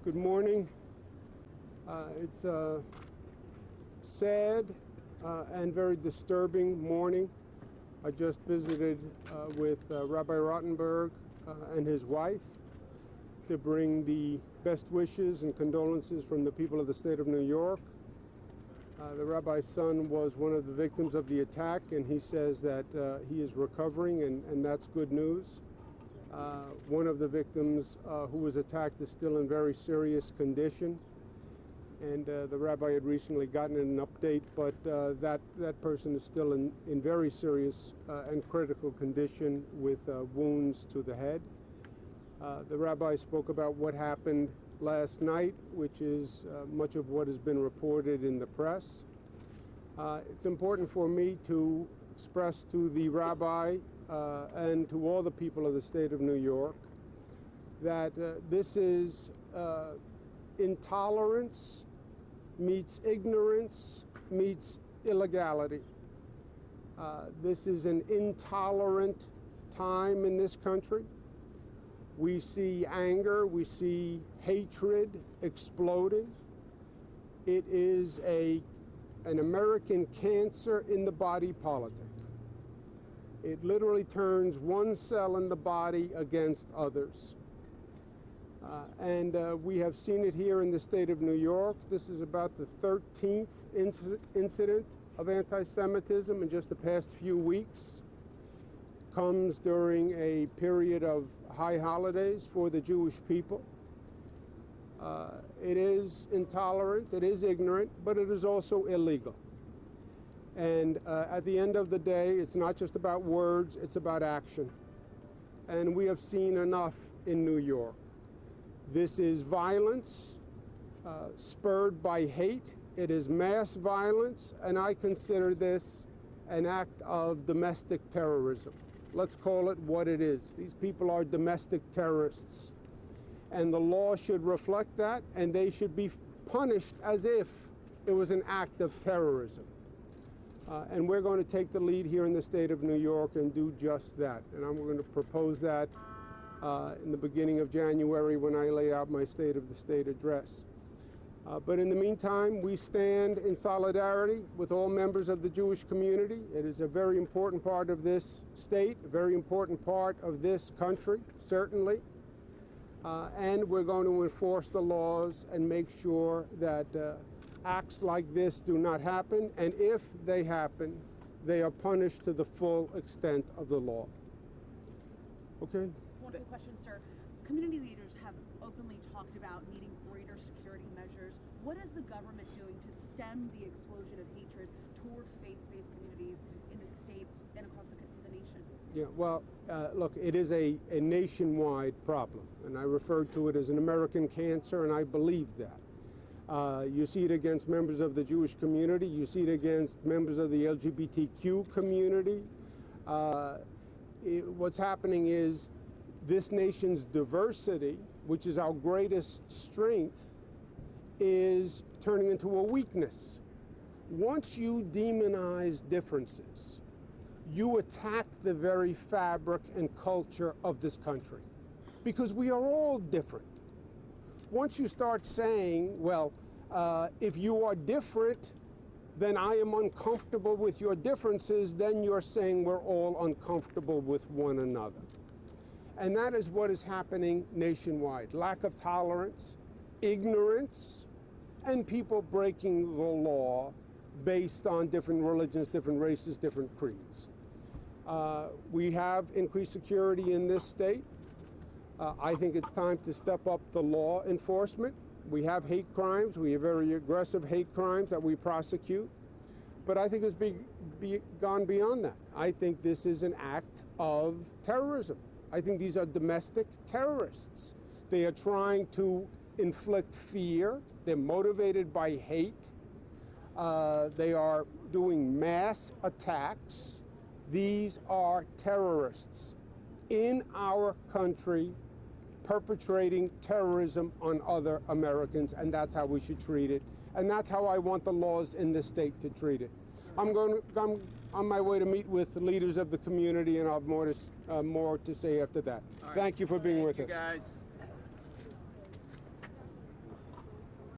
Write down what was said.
Good morning. It's a sad and very disturbing morning. I just visited with Rabbi Rottenberg and his wife to bring the best wishes and condolences from the people of the state of New York. The rabbi's son was one of the victims of the attack, and he says that he is recovering, and that's good news. One of the victims who was attacked is still in very serious condition, and the rabbi had recently gotten an update, but that person is still in very serious and critical condition with wounds to the head. The rabbi spoke about what happened last night, which is much of what has been reported in the press. It's important for me to express to the rabbi and to all the people of the state of New York that this is intolerance meets ignorance meets illegality. This is an intolerant time in this country. We see anger, we see hatred exploding. It is an American cancer in the body politic. It literally turns one cell in the body against others. And we have seen it here in the state of New York. This is about the 13th incident of anti-Semitism in just the past few weeks. Comes during a period of high holidays for the Jewish people. It is intolerant, it is ignorant, but it is also illegal. And at the end of the day, it's not just about words, it's about action. And we have seen enough in New York. This is violence spurred by hate. It is mass violence, and I consider this an act of domestic terrorism. Let's call it what it is. These people are domestic terrorists. And the law should reflect that, and they should be punished as if it was an act of terrorism. And we're going to take the lead here in the state of New York and do just that. And I'm going to propose that in the beginning of January when I lay out my State of the State address. But in the meantime, we stand in solidarity with all members of the Jewish community. It is a very important part of this state, a very important part of this country, certainly. And we're going to enforce the laws and make sure that acts like this do not happen. And if they happen, they are punished to the full extent of the law. Okay? One quick question, sir. Community leaders have openly talked about needing greater security measures. What is the government doing to stem the explosion of hatred toward faith-based communities in the state and across the nation? Yeah, well, look, it is a nationwide problem, and I referred to it as an American cancer, and I believe that. You see it against members of the Jewish community. You see it against members of the LGBTQ community. What's happening is this nation's diversity, which is our greatest strength, is turning into a weakness. Once you demonize differences, you attack the very fabric and culture of this country, because we are all different. Once you start saying, well, if you are different, then I am uncomfortable with your differences, then you're saying we're all uncomfortable with one another. And that is what is happening nationwide. Lack of tolerance, ignorance, and people breaking the law based on different religions, different races, different creeds. We have increased security in this state. I think it's time to step up the law enforcement. We have hate crimes. We have very aggressive hate crimes that we prosecute. But I think it's gone beyond that. I think this is an act of terrorism. I think these are domestic terrorists. They are trying to inflict fear. They're motivated by hate. They are doing mass attacks. These are terrorists in our country perpetrating terrorism on other Americans, and that's how we should treat it. And that's how I want the laws in this state to treat it. I'm on my way to meet with the leaders of the community, and I'll have more to say after that. Right. Thank you for being with us. Thank you, guys.